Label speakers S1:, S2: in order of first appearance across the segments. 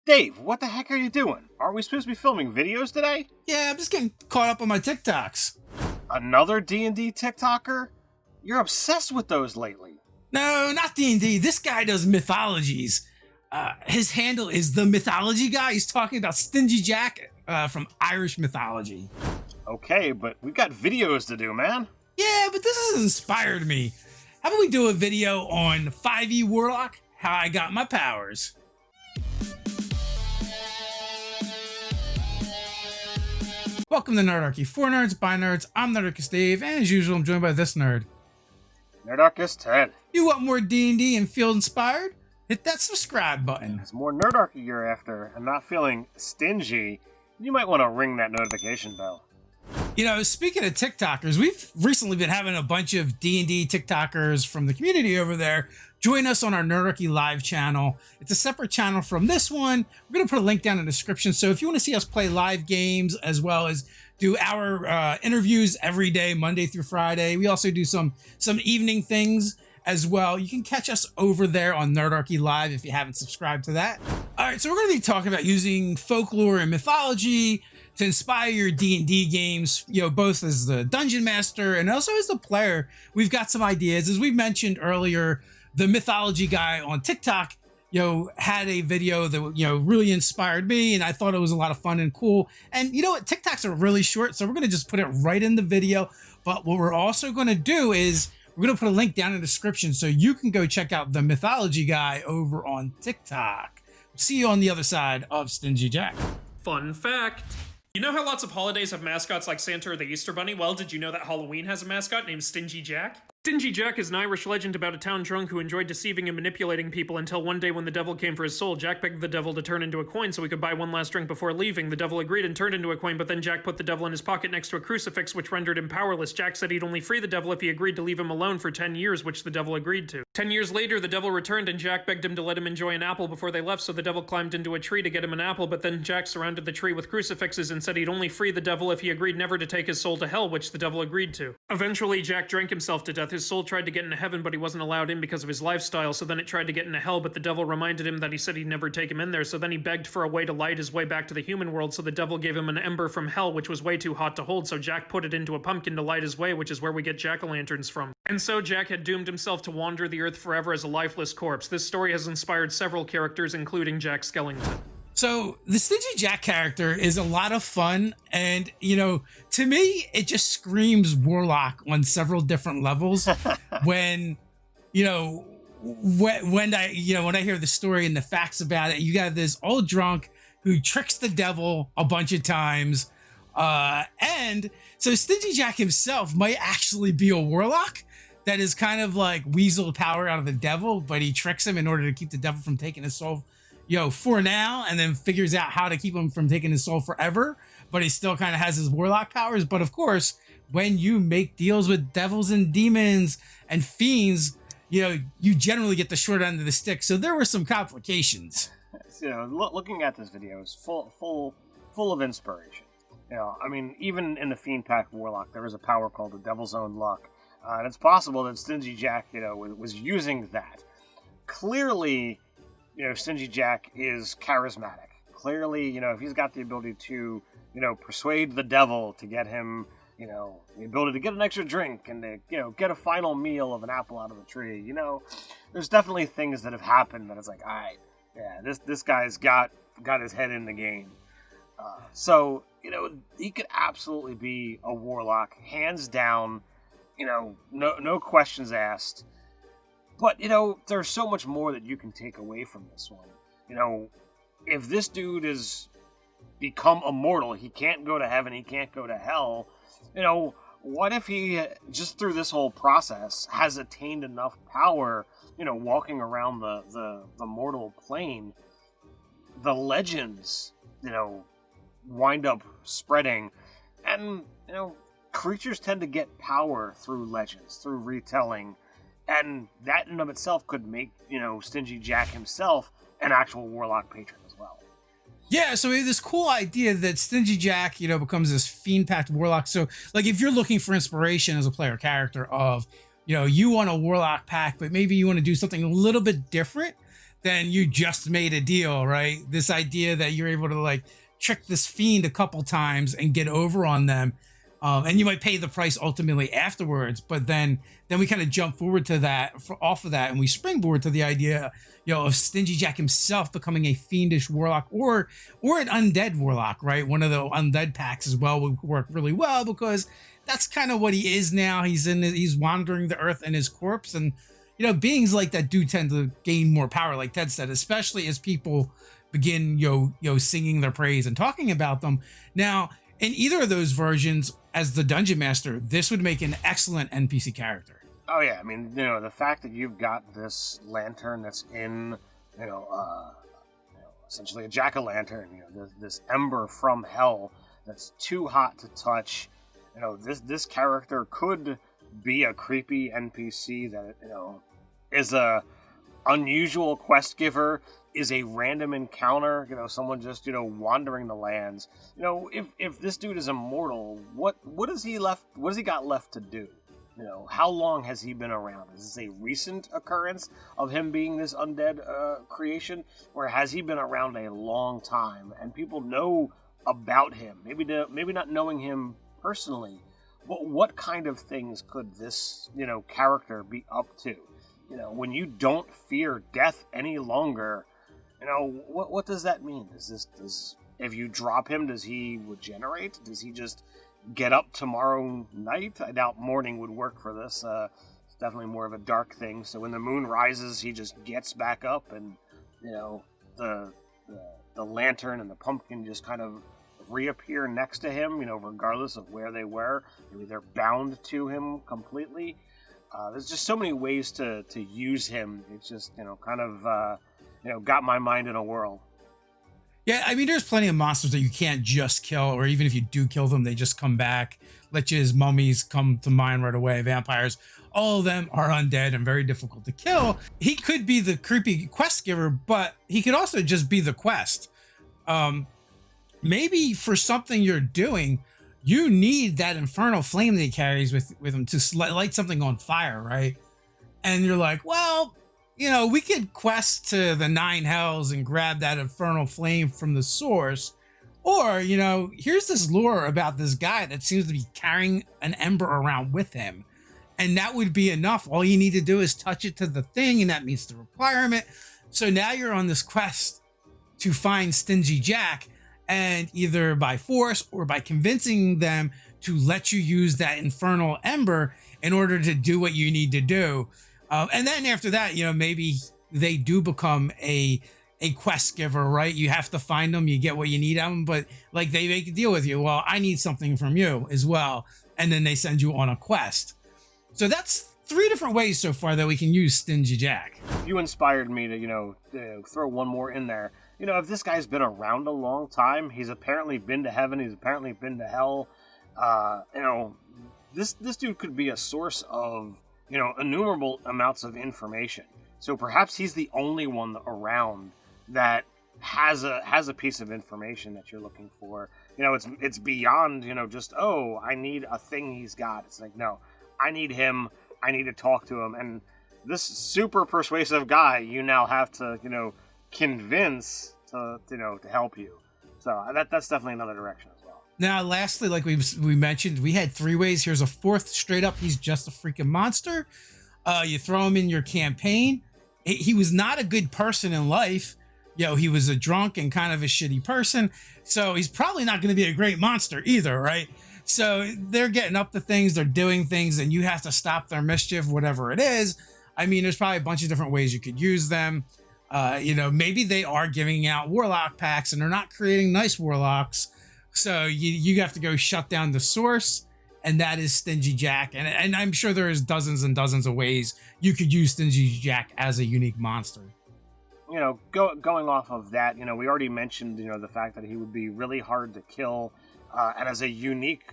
S1: Dave, what the heck are you doing? Aren't we supposed to be filming videos today?
S2: Yeah, I'm just getting caught up on my TikToks.
S1: Another D&D TikToker? You're obsessed with those lately.
S2: No, not D&D. This guy does mythologies. His handle is the Mythology Guy. He's talking about Stingy Jack from Irish mythology.
S1: Okay, but we've got videos to do, man.
S2: Yeah, but this has inspired me. How about we do a video on 5e Warlock, how I got my powers? Welcome to Nerdarchy, for nerds, by nerds. I'm Nerdarchist Dave, and as usual, I'm joined by this nerd.
S1: Nerdarchist Ted.
S2: You want more D&D and feel inspired? Hit that subscribe button.
S1: It's more Nerdarchy you're after and not feeling stingy. You might want to ring that notification bell.
S2: You know, speaking of TikTokers, we've recently been having a bunch of D&D TikTokers from the community over there join us on our Nerdarchy live channel. It's a separate channel from this one. We're going to put a link down in the description. So if you want to see us play live games as well as do our interviews every day, Monday through Friday, we also do some evening things as well. You can catch us over there on Nerdarchy Live if you haven't subscribed to that. All right, so we're going to be talking about using folklore and mythology to inspire your D&D games, you know, both as the dungeon master and also as the player. We've got some ideas. As we mentioned earlier, the Mythology Guy on TikTok, you know, had a video that, you know, really inspired me, and I thought it was a lot of fun and cool. And you know what? TikToks are really short, so we're going to just put it right in the video. But what we're also going to do is we're going to put a link down in the description so you can go check out the Mythology Guy over on TikTok. See you on the other side of Stingy Jack.
S3: Fun fact. You know how lots of holidays have mascots like Santa or the Easter Bunny? Well, did you know that Halloween has a mascot named Stingy Jack? Stingy Jack is an Irish legend about a town drunk who enjoyed deceiving and manipulating people until one day when the devil came for his soul, Jack begged the devil to turn into a coin so he could buy one last drink before leaving. The devil agreed and turned into a coin, but then Jack put the devil in his pocket next to a crucifix, which rendered him powerless. Jack said he'd only free the devil if he agreed to leave him alone for 10 years, which the devil agreed to. 10 years later, the devil returned and Jack begged him to let him enjoy an apple before they left, so the devil climbed into a tree to get him an apple, but then Jack surrounded the tree with crucifixes and said he'd only free the devil if he agreed never to take his soul to hell, which the devil agreed to. Eventually, Jack drank himself to death. His soul tried to get into heaven, but he wasn't allowed in because of his lifestyle, so then it tried to get into hell, but the devil reminded him that he said he'd never take him in there, so then he begged for a way to light his way back to the human world, so the devil gave him an ember from hell, which was way too hot to hold, so Jack put it into a pumpkin to light his way, which is where we get jack-o'-lanterns from. And so Jack had doomed himself to wander the earth forever as a lifeless corpse. This story has inspired several characters, including Jack Skellington.
S2: So the Stingy Jack character is a lot of fun, and you know, to me, it just screams Warlock on several different levels. when I hear the story and the facts about it, you got this old drunk who tricks the devil a bunch of times, and so Stingy Jack himself might actually be a warlock that is kind of like weaseled power out of the devil, but he tricks him in order to keep the devil from taking his soul, for now, and then figures out how to keep him from taking his soul forever, but he still kind of has his warlock powers. But of course, when you make deals with devils and demons and fiends, you generally get the short end of the stick. So there were some complications.
S1: Looking at this video is full of inspiration. I mean, even in the Fiend Pack Warlock, there is a power called the Devil's Own Luck. And it's possible that Stingy Jack, was using that. Clearly, Stingy Jack is charismatic. Clearly, if he's got the ability to, persuade the devil to get him, the ability to get an extra drink and to, get a final meal of an apple out of the tree, there's definitely things that have happened that it's like, all right, yeah, this guy's got his head in the game. So, he could absolutely be a warlock, hands down, no questions asked. But, there's so much more that you can take away from this one. If this dude is become immortal, he can't go to heaven, he can't go to hell, what if he, just through this whole process, has attained enough power, walking around the mortal plane, the legends, wind up spreading, and, creatures tend to get power through legends, through retelling, and that in and of itself could make, Stingy Jack himself an actual warlock patron as well.
S2: Yeah, so we have this cool idea that Stingy Jack, becomes this fiend-packed warlock. So, like, if you're looking for inspiration as a player character of, you want a warlock pack, but maybe you want to do something a little bit different, then you just made a deal, right? This idea that you're able to like trick this fiend a couple times and get over on them. And you might pay the price ultimately afterwards, but then we kind of jump forward to that, off of that, and we springboard to the idea, of Stingy Jack himself becoming a fiendish warlock or an undead warlock, right? One of the undead packs as well would work really well, because that's kind of what he is now. He's wandering the earth in his corpse, and beings like that do tend to gain more power, like Ted said, especially as people begin singing their praise and talking about them. Now, in either of those versions, as the Dungeon Master, this would make an excellent NPC character.
S1: Oh yeah, I mean, the fact that you've got this lantern that's in, essentially a jack-o'-lantern, this ember from hell that's too hot to touch. This character could be a creepy NPC that is a unusual quest giver, is a random encounter, someone just wandering the lands. If this dude is immortal, what has he got left to do? How long has he been around? Is this a recent occurrence of him being this undead creation, or has he been around a long time and people know about him? Maybe not knowing him personally, but what kind of things could this character be up to? When you don't fear death any longer, what does that mean? If you drop him, does he regenerate? Does he just get up tomorrow night? I doubt morning would work for this. It's definitely more of a dark thing. So when the moon rises, he just gets back up, and the lantern and the pumpkin just kind of reappear next to him. Regardless of where they were, maybe they're bound to him completely. There's just so many ways to use him. It's just got my mind in a whirl.
S2: Yeah, I mean, there's plenty of monsters that you can't just kill, or even if you do kill them, they just come back. Liches, mummies come to mind right away, vampires. All of them are undead and very difficult to kill. He could be the creepy quest giver, but he could also just be the quest. Maybe for something you're doing, you need that infernal flame that he carries with him to light something on fire, right? And you're like, well, we could quest to the 9 hells and grab that infernal flame from the source. Or, here's this lore about this guy that seems to be carrying an ember around with him. And that would be enough. All you need to do is touch it to the thing, and that meets the requirement. So now you're on this quest to find Stingy Jack, and either by force or by convincing them to let you use that infernal ember in order to do what you need to do. And then after that, maybe they do become a quest giver, right? You have to find them, you get what you need out of them, but like they make a deal with you. Well, I need something from you as well. And then they send you on a quest. So that's 3 different ways so far that we can use Stingy Jack.
S1: You inspired me to, throw one more in there. If this guy's been around a long time, he's apparently been to heaven, he's apparently been to hell. This dude could be a source of, innumerable amounts of information. So perhaps he's the only one around that has a piece of information that you're looking for. It's beyond, just, oh, I need a thing he's got. It's like, no, I need him. I need to talk to him. And this super persuasive guy, you now have to, convince to help you. So that's definitely another direction as well.
S2: Now, lastly, like we mentioned, we had 3 ways. Here's a 4th. Straight up, he's just a freaking monster. You throw him in your campaign. He was not a good person in life. He was a drunk and kind of a shitty person. So he's probably not going to be a great monster either, right? So they're getting up to things, they're doing things, and you have to stop their mischief, whatever it is. I mean, there's probably a bunch of different ways you could use them. Maybe they are giving out warlock packs and they're not creating nice warlocks. So you have to go shut down the source, and that is Stingy Jack. And I'm sure there is dozens and dozens of ways you could use Stingy Jack as a unique monster.
S1: Going off of that, we already mentioned, the fact that he would be really hard to kill. And as a unique,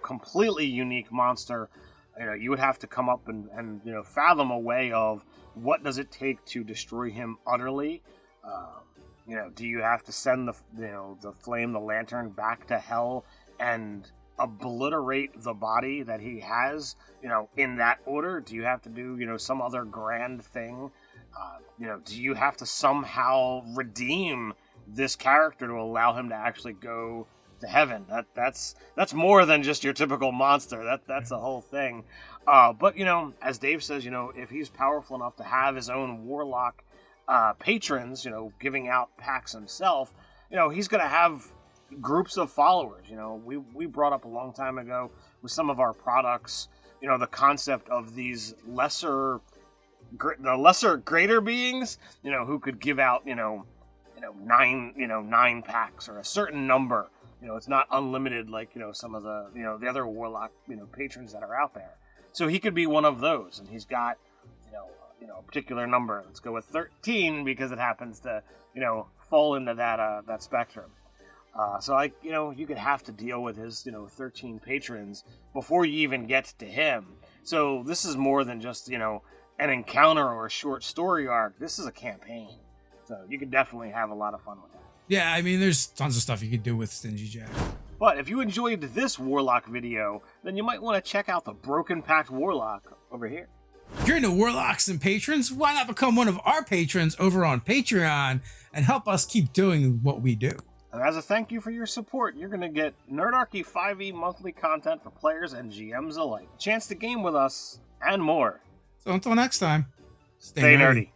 S1: completely unique monster, you would have to come up and fathom a way of what does it take to destroy him utterly. Do you have to send the flame, the lantern, back to hell and obliterate the body that he has, in that order? Do you have to do, some other grand thing? Do you have to somehow redeem this character to allow him to actually go to heaven? That's more than just your typical monster. That's a whole thing. But as Dave says, if he's powerful enough to have his own Warlock patrons, giving out packs himself, he's going to have groups of followers. We brought up a long time ago with some of our products, the concept of these greater beings, who could give out, 9 packs or a certain number. It's not unlimited like, some of the, the other Warlock, patrons that are out there. So he could be one of those, and he's got, a particular number. Let's go with 13 because it happens to, fall into that spectrum. So you could have to deal with his, 13 patrons before you even get to him. So this is more than just, an encounter or a short story arc. This is a campaign. So you could definitely have a lot of fun with that.
S2: Yeah, I mean, there's tons of stuff you could do with Stingy Jack.
S1: But if you enjoyed this Warlock video, then you might want to check out the Broken Pact Warlock over here.
S2: If you're into Warlocks and patrons, why not become one of our patrons over on Patreon and help us keep doing what we do?
S1: And as a thank you for your support, you're going to get Nerdarchy 5e monthly content for players and GMs alike, a chance to game with us, and more.
S2: So until next time,
S1: stay nerdy.